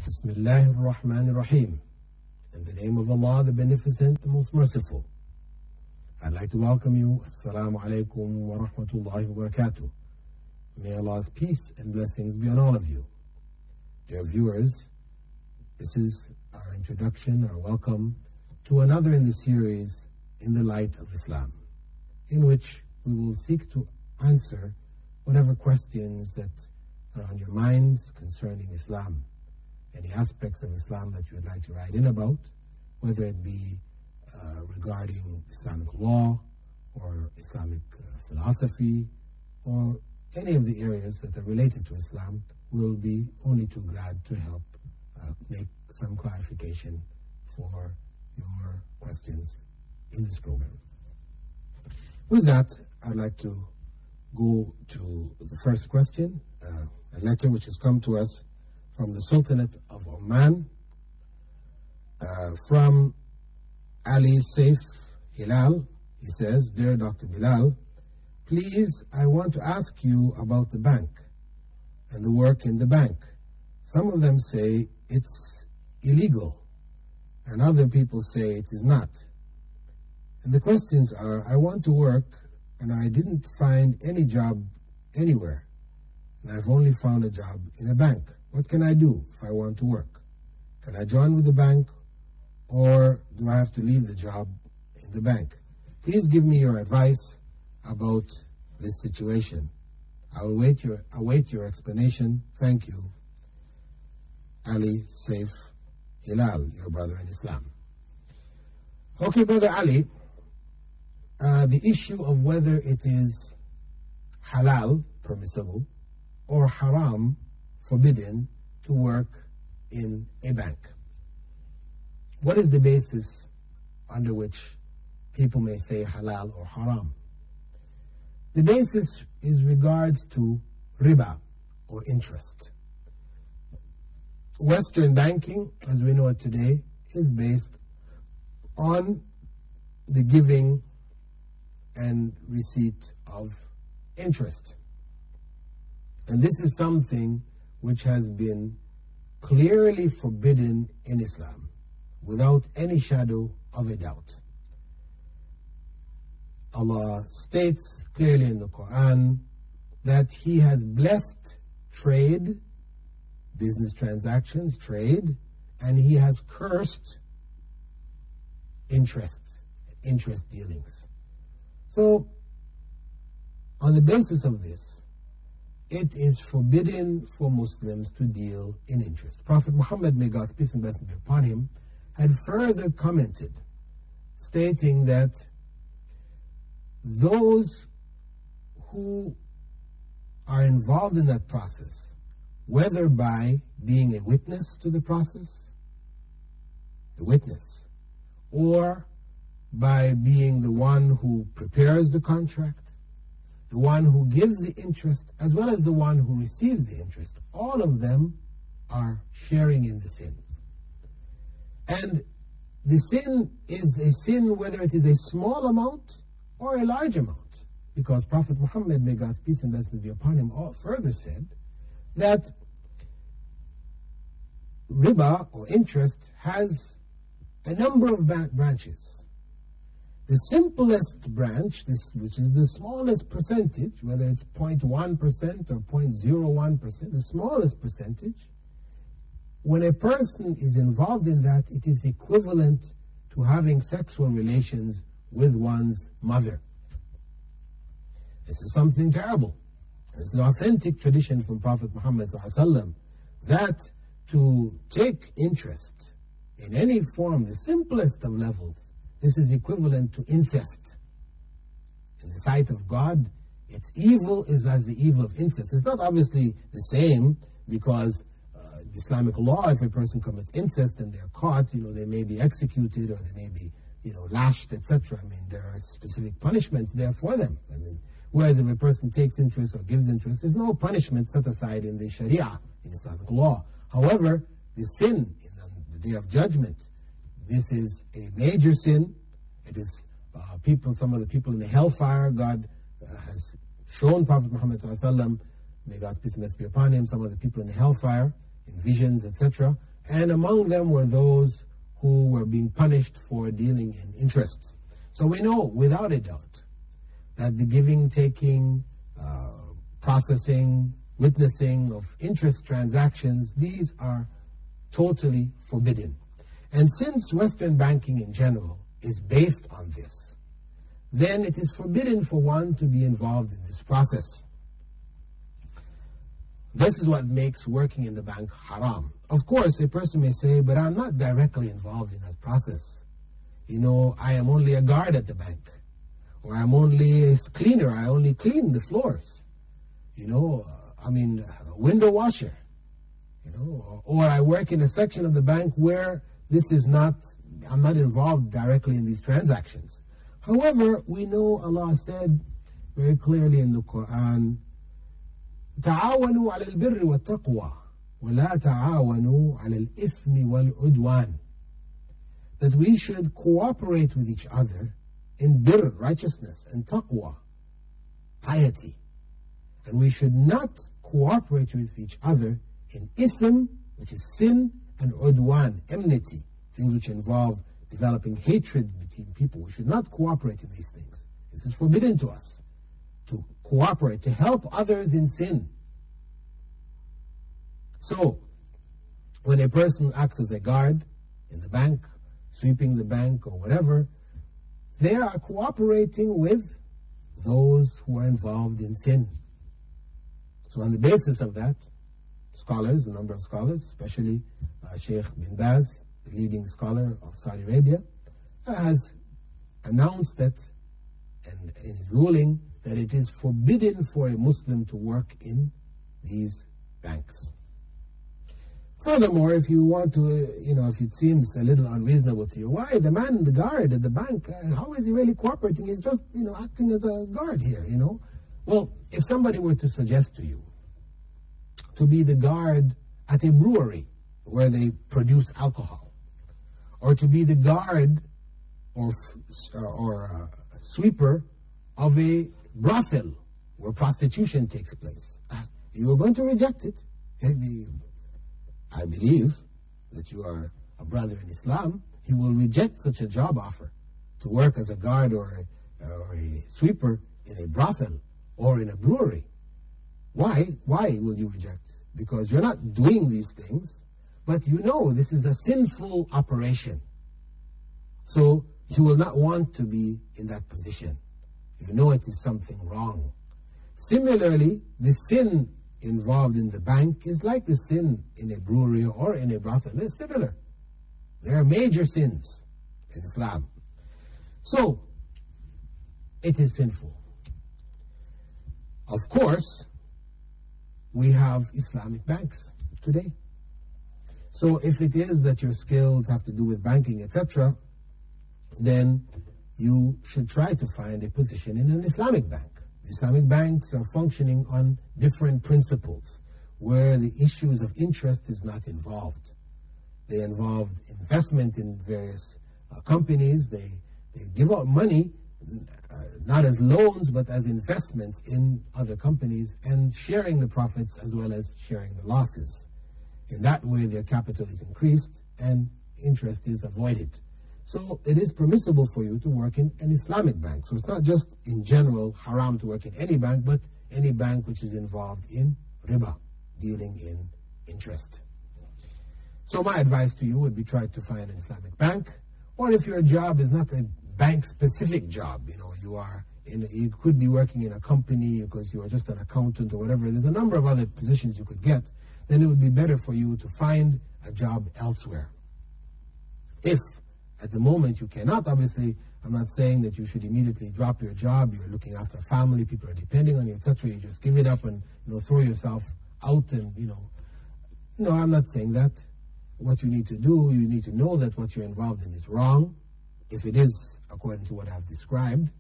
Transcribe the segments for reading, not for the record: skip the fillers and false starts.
Bismillahir Rahmanir Rahim. In the name of Allah, the Beneficent, the Most Merciful. I'd like to welcome you. Assalamu alaikum wa rahmatullahi wa barakatuh. May Allah's peace and blessings be on all of you. Dear viewers, this is our introduction, our welcome to another in the series, In the Light of Islam, in which we will seek to answer whatever questions that are on your minds concerning Islam. Any aspects of Islam that you would like to write in about, whether it be regarding Islamic law or Islamic philosophy or any of the areas that are related to Islam, we'll be only too glad to help make some clarification for your questions in this program. With that, I'd like to go to the first question, a letter which has come to us from the Sultanate of Oman, from Ali Saif Hilal. He says, Dear Dr. Bilal, please, I want to ask you about the bank and the work in the bank. Some of them say it's illegal, and other people say it is not. And the questions are, I want to work, and I didn't find any job anywhere, and I've only found a job in a bank. What can I do if I want to work? Can I join with the bank, or do I have to leave the job in the bank? Please give me your advice about this situation. I'll await your explanation. Thank you. Ali Saif Hilal, your brother in Islam. Okay, Brother Ali, the issue of whether it is halal, permissible, or haram, forbidden, to work in a bank. What is the basis under which people may say halal or haram? The basis is regards to riba, or interest. Western banking, as we know it today, is based on the giving and receipt of interest. And this is something which has been clearly forbidden in Islam, without any shadow of a doubt. Allah states clearly in the Quran that He has blessed trade, business transactions, trade, and He has cursed interest dealings. So, on the basis of this, it is forbidden for Muslims to deal in interest. Prophet Muhammad, may God's peace and blessings be upon him, had further commented, stating that those who are involved in that process, whether by being a witness to the process, or by being the one who prepares the contract, the one who gives the interest, as well as the one who receives the interest, all of them are sharing in the sin. And the sin is a sin whether it is a small amount or a large amount, because Prophet Muhammad, may God's peace and blessings be upon him, further said that riba, or interest, has a number of branches. The simplest branch, which is the smallest percentage, whether it's 0.1% or 0.01%, the smallest percentage, when a person is involved in that, it is equivalent to having sexual relations with one's mother. This is something terrible. It's an authentic tradition from Prophet Muhammad ﷺ that to take interest in any form, the simplest of levels, this is equivalent to incest. In the sight of God, its evil is as the evil of incest. It's not obviously the same, because Islamic law, if a person commits incest and they're caught, they may be executed, or they may be, lashed, etc. I mean, there are specific punishments there for them. I mean, whereas if a person takes interest or gives interest, there's no punishment set aside in the Sharia, in Islamic law. However, the sin in the Day of Judgment, this is a major sin. It is some of the people in the hellfire. God has shown Prophet Muhammad ﷺ, may God's peace and blessings be upon him, some of the people in the hellfire, in visions, etc. and among them were those who were being punished for dealing in interest. So we know without a doubt that the giving, taking, processing, witnessing of interest transactions, these are totally forbidden. And since Western banking in general is based on this, then it is forbidden for one to be involved in this process. This is what makes working in the bank haram. Of course, a person may say, but I'm not directly involved in that process. You know, I am only a guard at the bank. Or I'm only a cleaner, I only clean the floors. You know, window washer. You know, or I work in a section of the bank where I'm not involved directly in these transactions. However, we know Allah said very clearly in the Quran, تعاونوا على البر والتقوى ولا تعاونوا على الإثم والعدوان, that we should cooperate with each other in birr, righteousness, and taqwa, piety. And we should not cooperate with each other in ithm, which is sin, and udwan, enmity, things which involve developing hatred between people. We should not cooperate in these things. This is forbidden to us, to cooperate, to help others in sin. So, when a person acts as a guard in the bank, sweeping the bank or whatever, they are cooperating with those who are involved in sin. So on the basis of that, scholars, a number of scholars, especially Sheikh bin Baz, the leading scholar of Saudi Arabia, has announced that, and is ruling that it is forbidden for a Muslim to work in these banks. Furthermore, if you want to, if it seems a little unreasonable to you, why the man, the guard at the bank, how is he really cooperating? He's just, acting as a guard here, Well, if somebody were to suggest to you to be the guard at a brewery where they produce alcohol, or to be the guard or sweeper of a brothel where prostitution takes place, you are going to reject it. I believe that you are a brother in Islam. You will reject such a job offer to work as a guard or a sweeper in a brothel or in a brewery. Why? Why will you reject? Because you're not doing these things, but you know this is a sinful operation. So you will not want to be in that position. You know it is something wrong. Similarly, the sin involved in the bank is like the sin in a brewery or in a brothel. They're similar. There are major sins in Islam. So, it is sinful. Of course, we have Islamic banks today. So if it is that your skills have to do with banking, etc., then you should try to find a position in an Islamic bank. Islamic banks are functioning on different principles where the issues of interest is not involved. They involve investment in various companies. They give out money, not as loans, but as investments in other companies, and sharing the profits as well as sharing the losses. In that way, their capital is increased and interest is avoided. So it is permissible for you to work in an Islamic bank. So it's not just in general haram to work in any bank, but any bank which is involved in riba, dealing in interest. So my advice to you would be try to find an Islamic bank, or if your job is not a bank-specific job, you could be working in a company because you are just an accountant or whatever. There's a number of other positions you could get. Then it would be better for you to find a job elsewhere. If at the moment you cannot, obviously, I'm not saying that you should immediately drop your job. You're looking after a family, people are depending on you, etc. You just give it up and throw yourself out and No, I'm not saying that. What you need to do, you need to know that what you're involved in is wrong, if it is according to what I've described.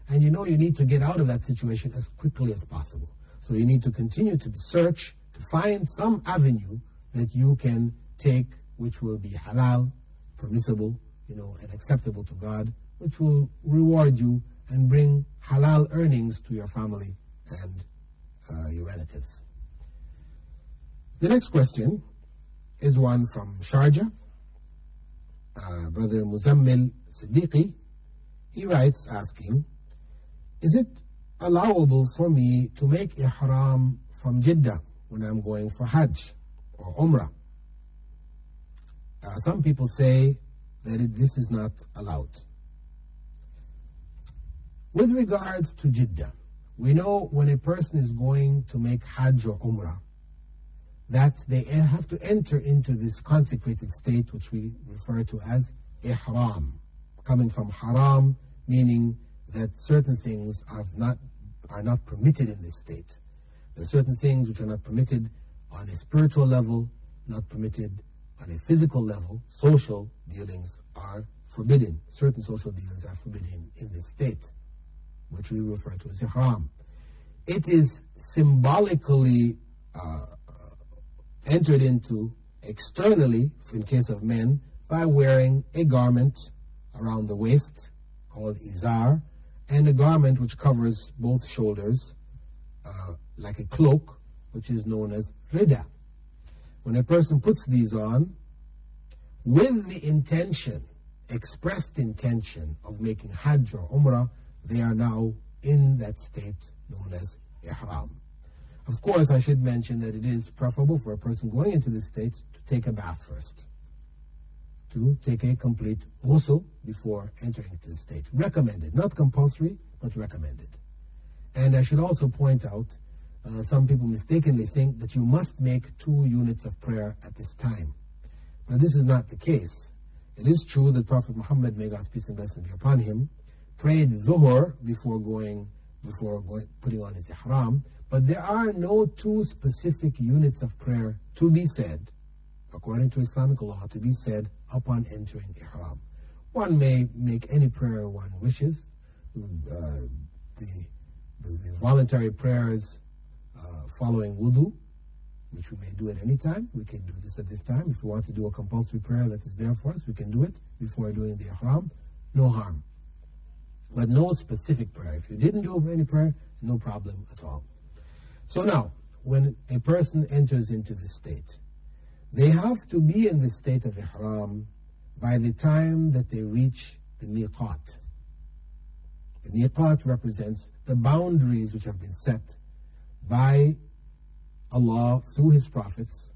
And you need to get out of that situation as quickly as possible. So you need to continue to search to find some avenue that you can take which will be halal, permissible, and acceptable to God, which will reward you and bring halal earnings to your family and your relatives. The next question is one from Sharjah. Brother Muzammil Siddiqui, he writes asking, is it allowable for me to make ihram from Jeddah when I'm going for Hajj or Umrah? Some people say that this is not allowed. With regards to Jeddah, we know when a person is going to make Hajj or Umrah, that they have to enter into this consecrated state, which we refer to as Ihram, coming from Haram, meaning that certain things are not permitted in this state. There are certain things which are not permitted on a spiritual level, not permitted on a physical level. Social dealings are forbidden. Certain social dealings are forbidden in this state, which we refer to as Ihram. It is symbolically entered into externally, in case of men, by wearing a garment around the waist called izar, and a garment which covers both shoulders, like a cloak, which is known as rida. When a person puts these on, with the intention, expressed intention of making Hajj or Umrah, they are now in that state known as Ihram. Of course, I should mention that it is preferable for a person going into this state to take a bath first, to take a complete ghusl before entering into the state. Recommended, not compulsory, but recommended. And I should also point out, some people mistakenly think that you must make 2 units of prayer at this time. But this is not the case. It is true that Prophet Muhammad, may God's peace and blessings be upon him, prayed Zuhr before putting on his Ihram, but there are no 2 specific units of prayer to be said, according to Islamic law, to be said upon entering Ihram. One may make any prayer one wishes. The voluntary prayers following wudu, which we may do at any time. We can do this at this time. If we want to do a compulsory prayer that is there for us, we can do it before doing the Ihram. No harm. But no specific prayer. If you didn't do any prayer, no problem at all. So now, when a person enters into this state, they have to be in the state of Ihram by the time that they reach the miqat. The miqat represents the boundaries which have been set by Allah through His prophets.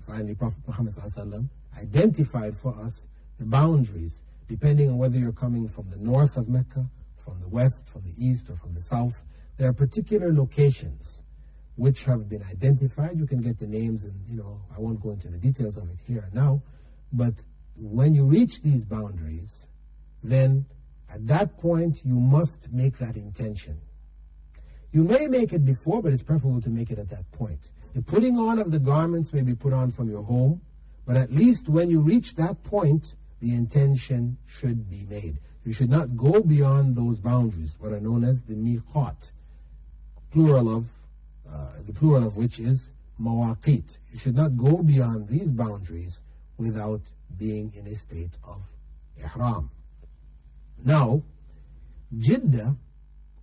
Finally, Prophet Muhammad ﷺ identified for us the boundaries, depending on whether you're coming from the north of Mecca, from the west, from the east, or from the south. There are particular locations which have been identified. You can get the names, and I won't go into the details of it here now, but when you reach these boundaries, then at that point you must make that intention. You may make it before, but it's preferable to make it at that point. The putting on of the garments may be put on from your home, but at least when you reach that point, the intention should be made. You should not go beyond those boundaries, what are known as the miqat, the plural of which is mawaqit. You should not go beyond these boundaries without being in a state of ihram. Now, Jeddah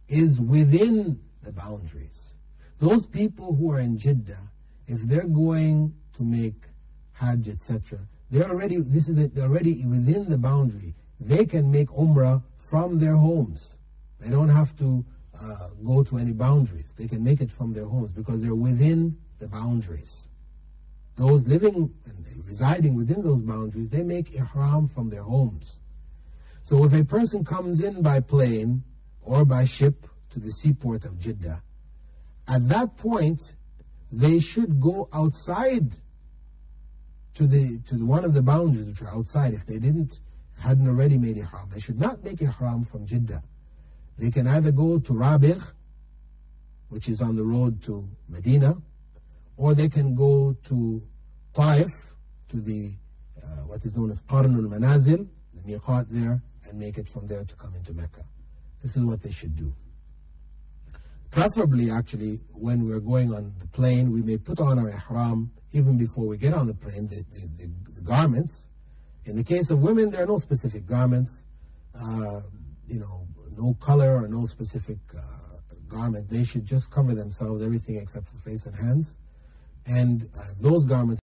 is within the boundaries. Those people who are in Jeddah, if they're going to make Hajj, etc., they're already within the boundary. They can make Umrah from their homes. They don't have to go to any boundaries. They can make it from their homes because they're within the boundaries. Those living and residing within those boundaries, they make Ihram from their homes. So if a person comes in by plane or by ship to the seaport of Jeddah, at that point, they should go outside to one of the boundaries which are outside. If they hadn't already made Ihram, they should not make Ihram from Jeddah. They can either go to Rabigh, which is on the road to Medina, or they can go to Taif, to the what is known as Qarnul Manazil, the miqat there, and make it from there to come into Mecca. This is what they should do. Preferably, actually, when we're going on the plane, we may put on our ihram even before we get on the plane, the garments. In the case of women, there are no specific garments, no color or no specific garment. They should just cover themselves, everything except for face and hands. And those garments